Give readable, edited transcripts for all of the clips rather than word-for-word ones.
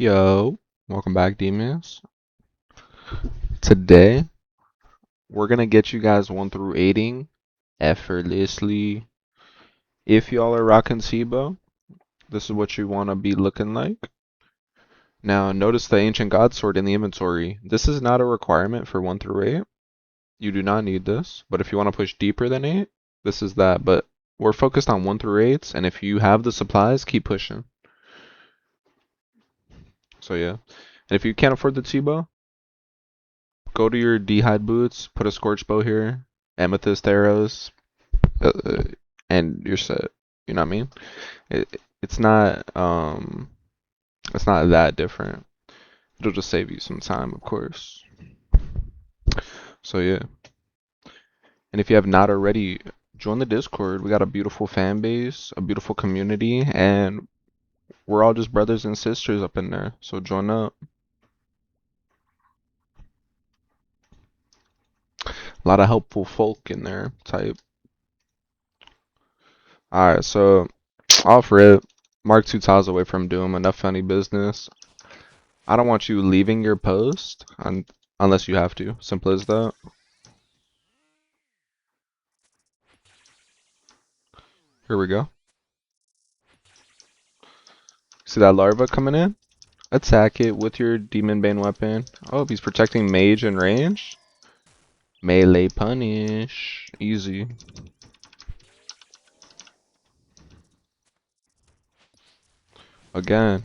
Yo, welcome back, demons. Today, we're gonna get you guys 1 through 8ing effortlessly. If y'all are rocking SIBO, this is what you want to be looking like. Now, notice the Ancient God Sword in the inventory. This is not a requirement for 1 through 8. You do not need this, but if you want to push deeper than 8, this is that. But we're focused on 1 through 8s, and if you have the supplies, keep pushing. So yeah, and if you can't afford the SIBO, go to your D-hide boots, put a scorch bow here, amethyst arrows, uh, uh, and you're set. You know what I mean? It's not that different. It'll just save you some time, of course. So yeah. And if you have not already, join the Discord. We got a beautiful fan base, a beautiful community, and we're all just brothers and sisters up in there. So join up. A lot of helpful folk in there type. Alright, so off rip, mark 2 tiles away from doom. Enough funny business. I don't want you leaving your post unless you have to. Simple as that. Here we go. See that larva coming in? Attack it with your Demon Bane weapon. Oh, he's protecting mage and range. Melee punish. Easy. Again.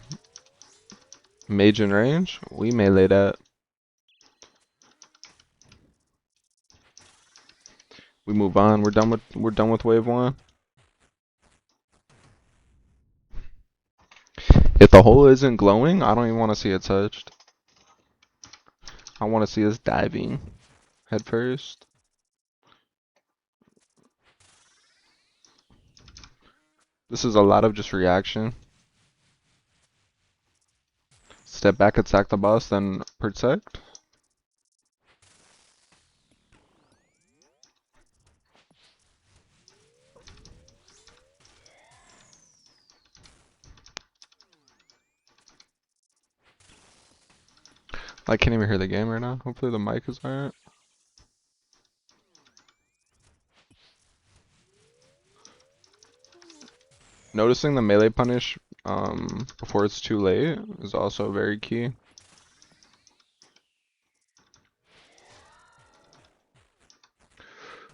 Mage and range. We melee that. We move on. We're done with wave 1. If the hole isn't glowing, I don't even want to see it touched. I want to see us diving head first. This is a lot of just reaction. Step back, attack the boss, then protect. I can't even hear the game right now. Hopefully the mic is alright. Noticing the melee punish before it's too late is also very key.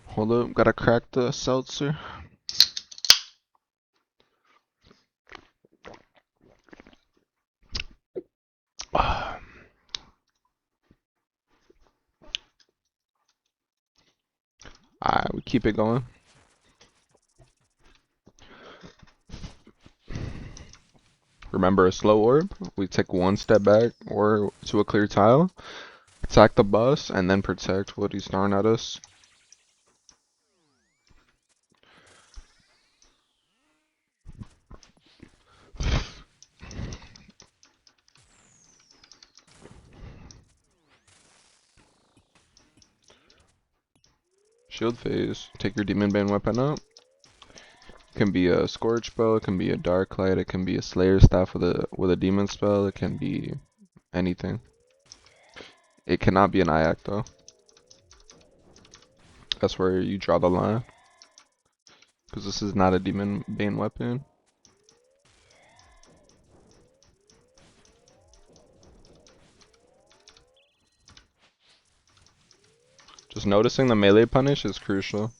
Hold up, gotta crack the seltzer. Alright, we keep it going. Remember a slow orb, we take 1 step back or to a clear tile, attack the boss, and then protect what he's throwing at us. Shield phase, take your Demon Bane weapon up. It can be a Scorch Bow, it can be a Dark Light, it can be a Slayer Staff with a Demon spell, it can be anything. It cannot be an IAC though. That's where you draw the line. Because this is not a Demon Bane weapon. Just noticing the melee punish is crucial.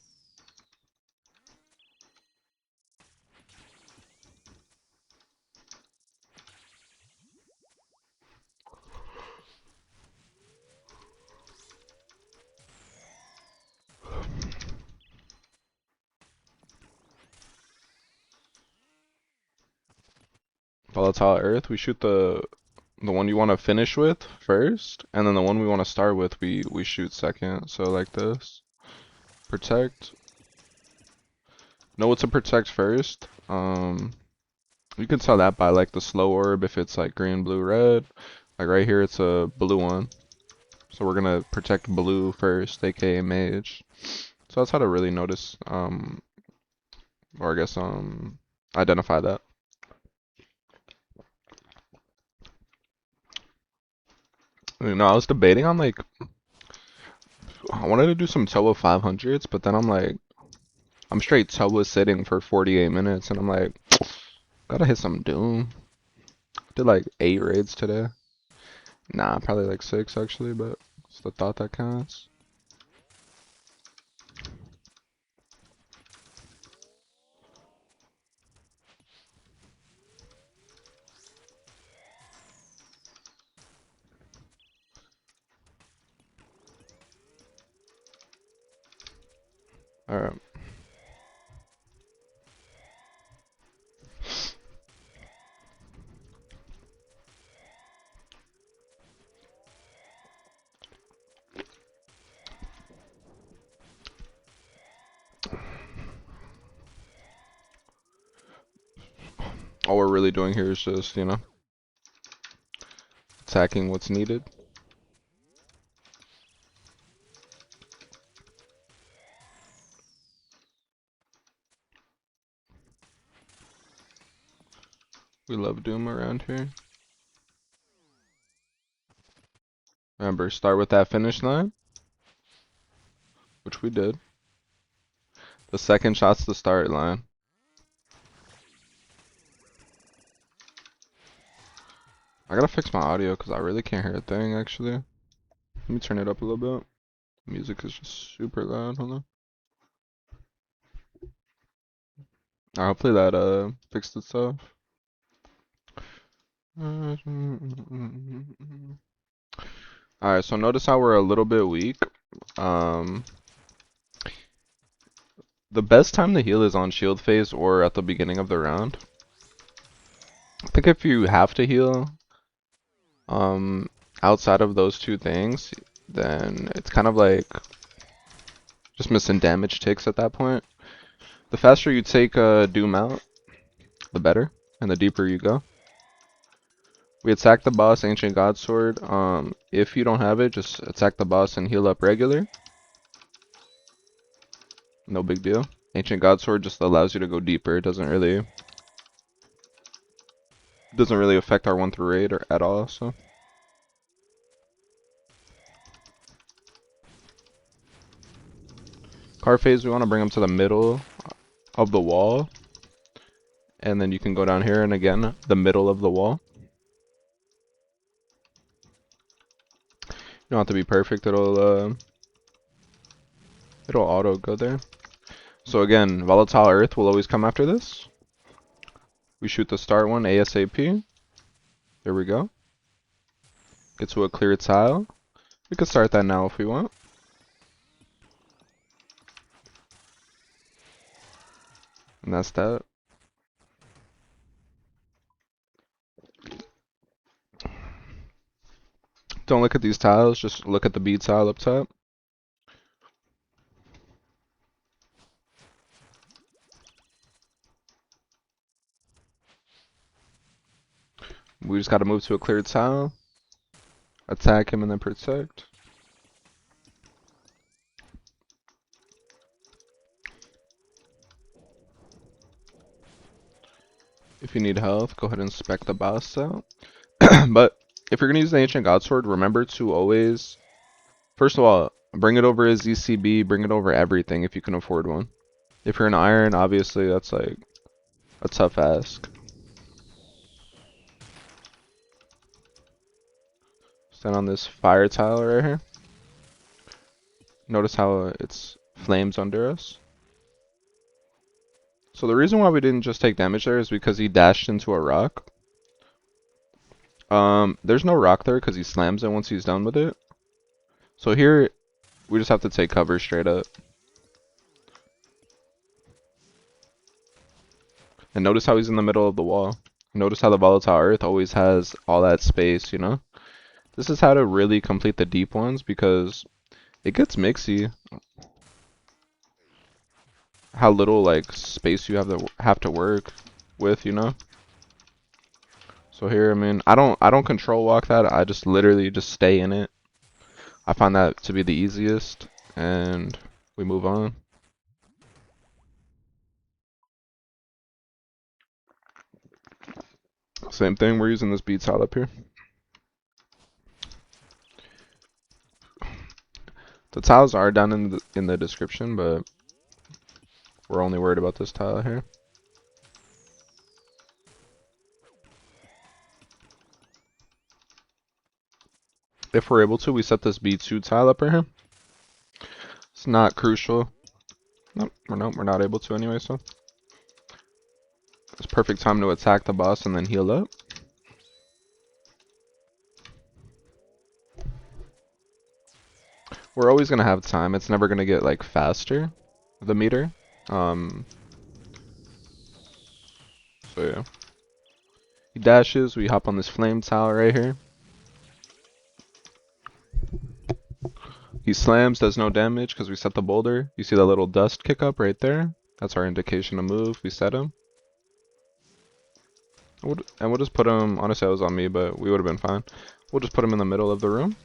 Volatile Earth, we shoot the one you want to finish with first, and then the one we want to start with we shoot second. So like this. Protect. Know what to protect first. You can tell that by like the slow orb if it's like green, blue, red. Like right here it's a blue one. So we're gonna protect blue first, aka mage. So that's how to really notice or I guess identify that. You know, I was debating on like I wanted to do some Toa 500s, but then I'm like I'm straight Toa sitting for 48 minutes, and I'm like gotta hit some Doom. Did like 8 raids today. Nah, probably like 6 actually, but it's the thought that counts. Alright. All we're really doing here is just, you know, attacking what's needed. We love Doom around here. Remember, start with that finish line, which we did. The second shot's the start line. I gotta fix my audio because I really can't hear a thing actually. Let me turn it up a little bit. Music is just super loud. Hold on. Hopefully that fixed itself. Alright, so notice how we're a little bit weak. The best time to heal is on shield phase or at the beginning of the round. I think if you have to heal, outside of those two things, then it's kind of like just missing damage ticks at that point. The faster you take Doom out, the better, and the deeper you go. We attack the boss, Ancient God Sword. If you don't have it, just attack the boss and heal up regular. No big deal. Ancient God Sword just allows you to go deeper. It doesn't really affect our 1 through raid or at all. So card phase, we want to bring them to the middle of the wall, and then you can go down here and again the middle of the wall. You don't have to be perfect. It'll auto go there. So again, Volatile Earth will always come after this. We shoot the start one ASAP. There we go. Get to a clear tile. We can start that now if we want. And that's that. Don't look at these tiles, just look at the B tile up top. We just gotta move to a cleared tile. Attack him and then protect. If you need health, go ahead and spec the boss out. But if you're gonna use the Ancient God Sword, remember to always, first of all, bring it over as ECB, bring it over everything if you can afford one. If you're an Iron, obviously that's like a tough ask. Stand on this fire tile right here. Notice how it's flames under us. So the reason why we didn't just take damage there is because he dashed into a rock. There's no rock there because he slams it once he's done with it. So here, we just have to take cover straight up. And notice how he's in the middle of the wall. Notice how the Volatile Earth always has all that space, you know? This is how to really complete the deep ones because it gets mixy. How little like space you have to work with, you know? So here, I mean, I don't control walk that. I just literally just stay in it. I find that to be the easiest, and we move on. Same thing, we're using this bead tile up here. The tiles are down in the description, but we're only worried about this tile here. If we're able to, we set this B2 tile up right here. It's not crucial. Nope, we're not able to anyway, so. It's perfect time to attack the boss and then heal up. We're always gonna have time. It's never gonna get like faster, the meter. So yeah. He dashes, we hop on this flame tile right here. He slams, does no damage because we set the boulder. You see that little dust kick up right there? That's our indication to move. We set him. And we'll just put him, honestly that was on me, but we would have been fine. We'll just put him in the middle of the room.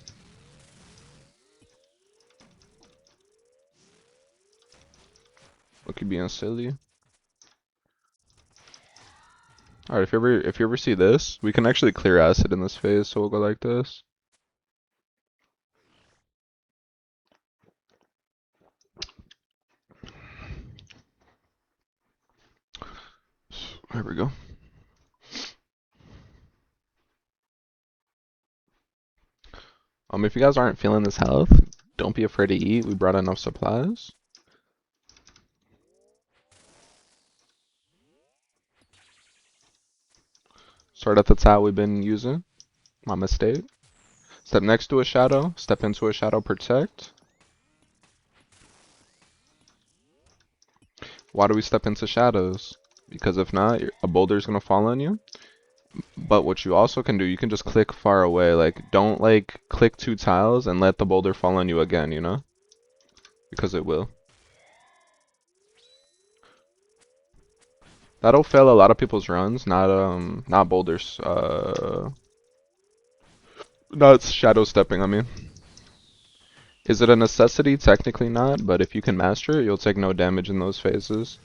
Look, you being silly. Alright, if you ever see this, we can actually clear acid in this phase, so we'll go like this. There we go. If you guys aren't feeling this health, don't be afraid to eat. We brought enough supplies. Start at the tile we've been using. My mistake. Step next to a shadow. Step into a shadow, protect. Why do we step into shadows? Because if not, a boulder's gonna fall on you. But what you also can do, you can just click far away. Like, don't like click 2 tiles and let the boulder fall on you again, you know? Because it will. That'll fail a lot of people's runs, not boulders, not shadow stepping, I mean. Is it a necessity? Technically not, but if you can master it, you'll take no damage in those phases.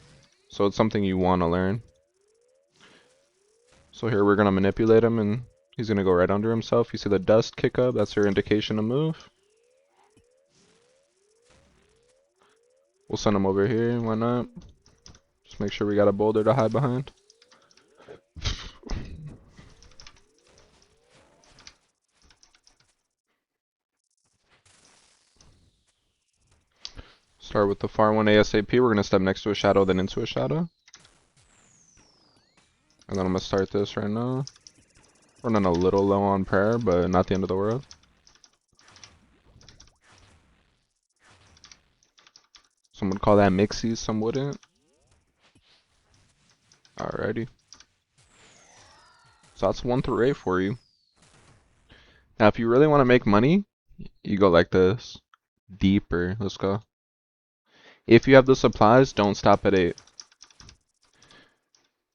So it's something you want to learn. So here we're going to manipulate him and he's going to go right under himself. You see the dust kick up, that's your indication to move. We'll send him over here, why not? Just make sure we got a boulder to hide behind. Start with the far one ASAP. We're going to step next to a shadow, then into a shadow. And then I'm going to start this right now. Running a little low on prayer, but not the end of the world. Some would call that mixies, some wouldn't. Alrighty. So that's 1 through 8 for you. Now if you really want to make money, you go like this. Deeper. Let's go. If you have the supplies, don't stop at 8.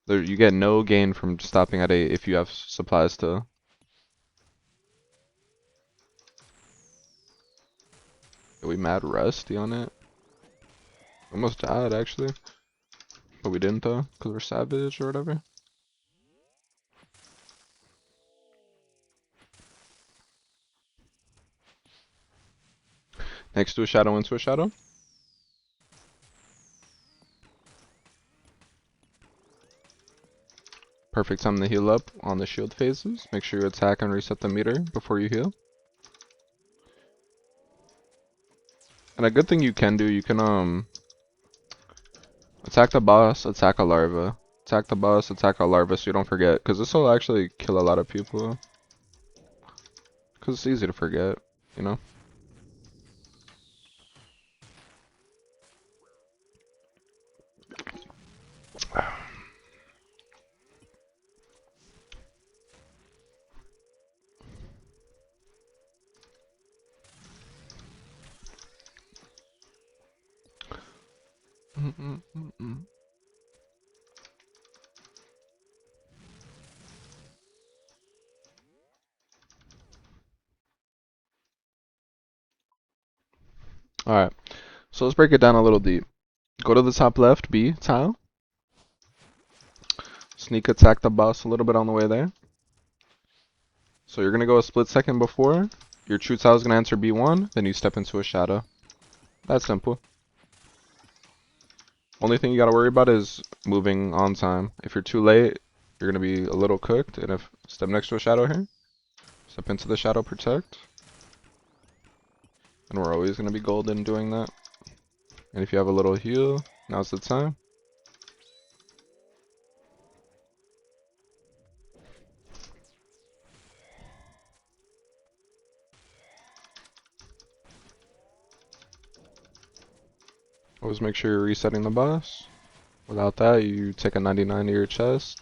You get no gain from stopping at 8 if you have supplies still. Are we mad rusty on it? Almost died actually. But we didn't though, because we're savage or whatever. Next to a shadow, into a shadow. Perfect time to heal up on the shield phases. Make sure you attack and reset the meter before you heal. And a good thing you can do, you can attack the boss, attack a larva. Attack the boss, attack a larva so you don't forget. Because this will actually kill a lot of people. Because it's easy to forget, you know? Alright, so let's break it down a little deep. Go to the top left, B tile. Sneak attack the boss a little bit on the way there. So you're going to go a split second before. Your true tile is going to enter B1, then you step into a shadow. That's simple. Only thing you gotta worry about is moving on time. If you're too late, you're gonna be a little cooked. And if step next to a shadow here, step into the shadow, protect. And we're always gonna be golden doing that. And if you have a little heal, now's the time. Always make sure you're resetting the boss. Without that, you take a 99 to your chest.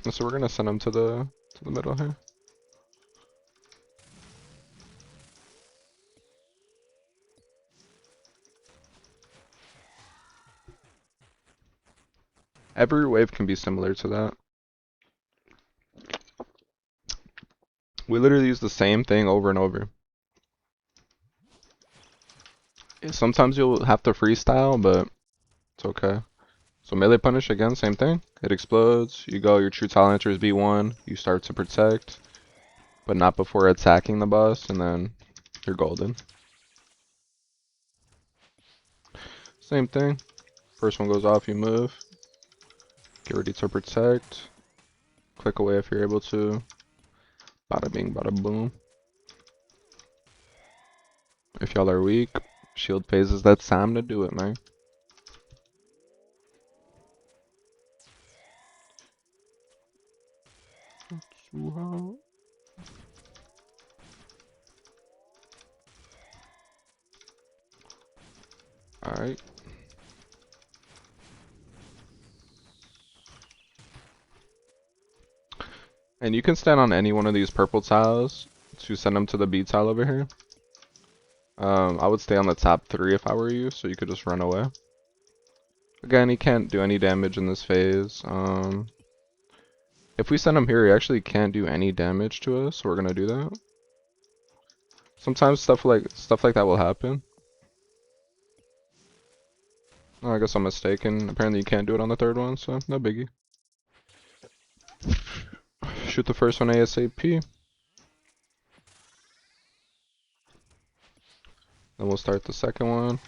And so we're gonna send him to the middle here. Every wave can be similar to that. We literally use the same thing over and over. Sometimes you'll have to freestyle, but it's okay. So melee punish again, same thing. It explodes. You go, your true talent enters B1. You start to protect, but not before attacking the boss, and then you're golden. Same thing. First one goes off, you move. Get ready to protect. Click away if you're able to. Bada bing, bada boom. If y'all are weak, shield phases, that's time to do it, man. Alright. And you can stand on any one of these purple tiles to send them to the B tile over here. I would stay on the top 3 if I were you, so you could just run away. Again, he can't do any damage in this phase. If we send him here, he actually can't do any damage to us, so we're gonna do that. Sometimes stuff like that will happen. Oh, I guess I'm mistaken. Apparently you can't do it on the third one, so no biggie. Shoot the first one ASAP. Then we'll start the second one.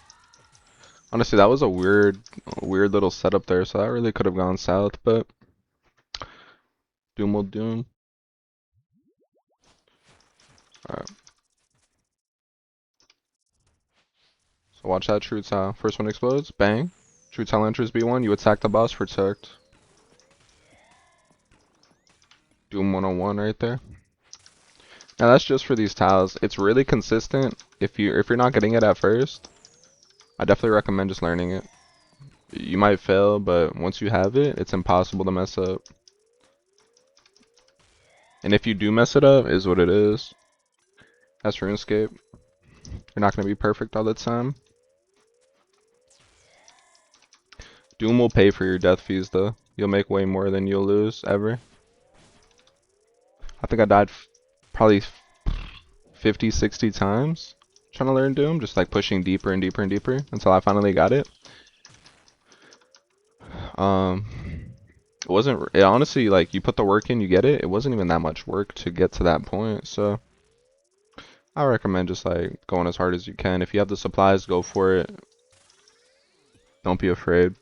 Honestly, that was a weird little setup there, so that really could have gone south, but doom will doom. Alright. So watch that true tile. First one explodes, bang. True tile enters B1, you attack the boss, protect. Doom 101 right there. Now that's just for these tiles. It's really consistent. If you're not getting it at first, I definitely recommend just learning it. You might fail, but once you have it, it's impossible to mess up. And if you do mess it up, is what it is. That's RuneScape. You're not gonna be perfect all the time. Doom will pay for your death fees though. You'll make way more than you'll lose ever. I think I died probably 50, 60 times trying to learn Doom, just like pushing deeper and deeper and deeper until I finally got it. It honestly, like, you put the work in, you get it. It wasn't even that much work to get to that point, so I recommend just like going as hard as you can. If you have the supplies, go for it. Don't be afraid.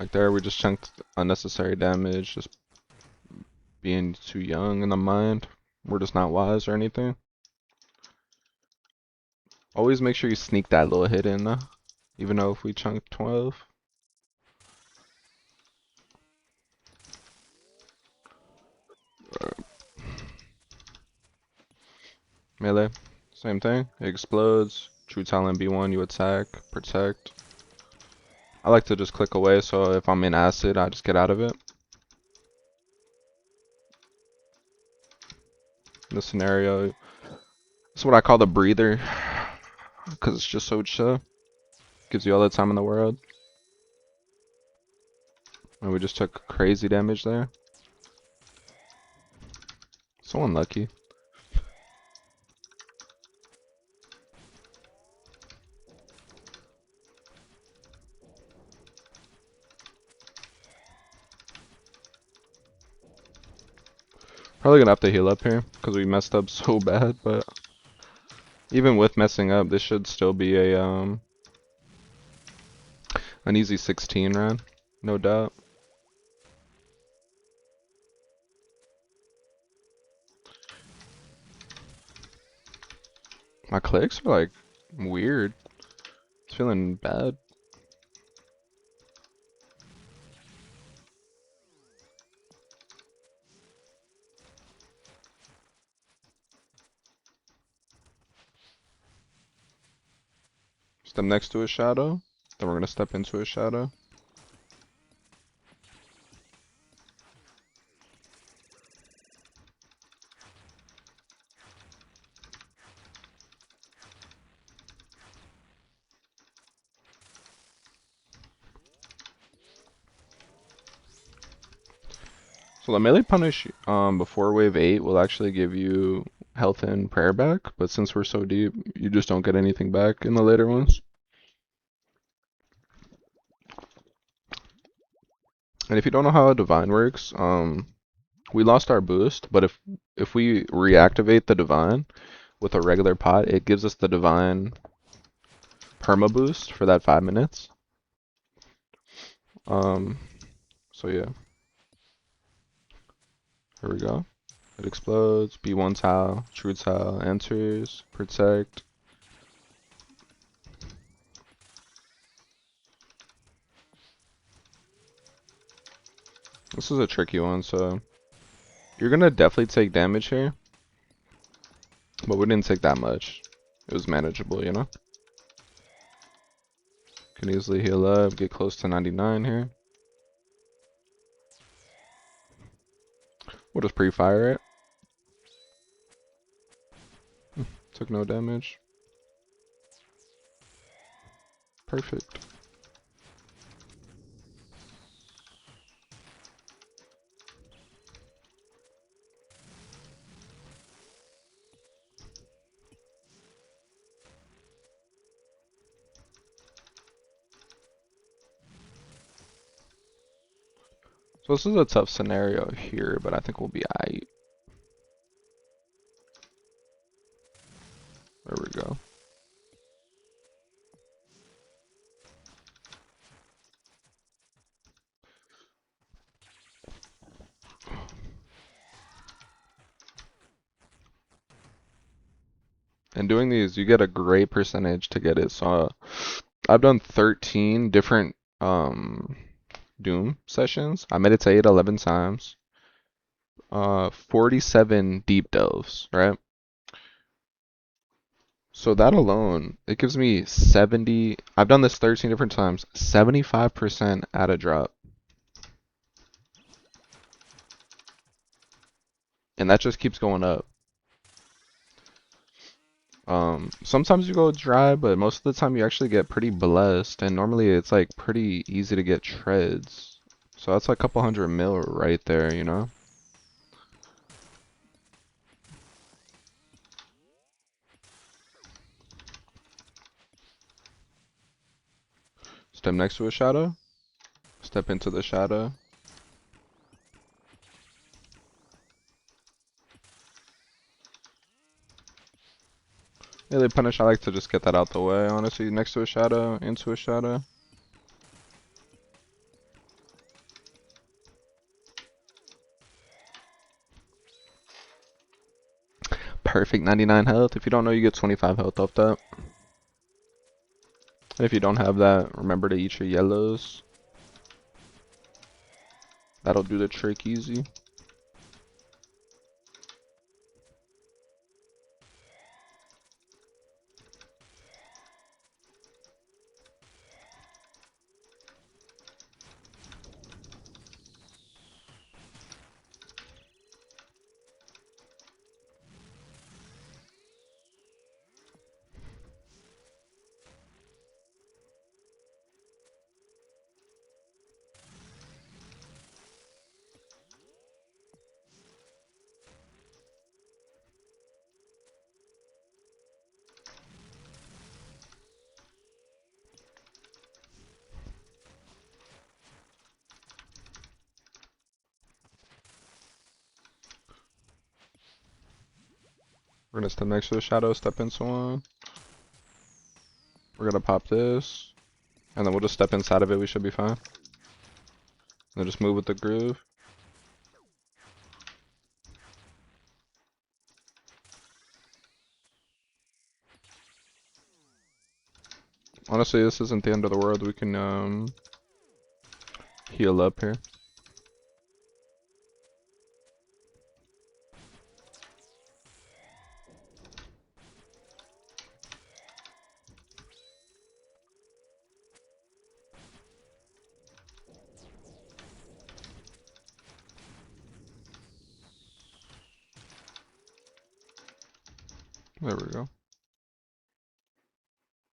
Like there, we just chunked unnecessary damage, just being too young in the mind. We're just not wise or anything. Always make sure you sneak that little hit in, even though if we chunk 12. Melee, same thing. It explodes. True talent B1, you attack, protect. I like to just click away, so if I'm in acid, I just get out of it. In this scenario, it's what I call the breather, because it's just so chill. Gives you all the time in the world. And we just took crazy damage there. So unlucky. Probably gonna have to heal up here because we messed up so bad, but even with messing up, this should still be a an easy 16 round, no doubt. My clicks are like weird. It's feeling bad. Step next to a shadow, then we're gonna step into a shadow. So the melee punish before wave 8 will actually give you health and prayer back, but since we're so deep, you just don't get anything back in the later ones. And if you don't know how a divine works, we lost our boost, but if we reactivate the divine with a regular pot, it gives us the divine perma boost for that 5 minutes. So yeah. Here we go. It explodes, B1 tile, true tile, enters, protect. This is a tricky one, so you're gonna definitely take damage here, but we didn't take that much. It was manageable, you know? Can easily heal up, get close to 99 here. We'll just pre-fire it. Took no damage. Perfect. So this is a tough scenario here, but I think we'll be aight. There we go. And doing these, you get a great percentage to get it. So I've done 13 different Doom sessions. I meditate 11 times. 47 deep delves, right? So that alone, it gives me 70. I've done this 13 different times. 75% at a drop. And that just keeps going up. Sometimes you go dry, but most of the time you actually get pretty blessed, and normally it's like pretty easy to get treads. So that's like a couple hundred mil right there, you know? Step next to a shadow. Step into the shadow. Melee punish, I like to just get that out the way, honestly. Next to a shadow, into a shadow. Perfect 99 health. If you don't know, you get 25 health off that. And if you don't have that, remember to eat your yellows. That'll do the trick easy. We're gonna step next to the shadow, step into one. We're gonna pop this. And then we'll just step inside of it, we should be fine. And then just move with the groove. Honestly, this isn't the end of the world. We can heal up here. There we go.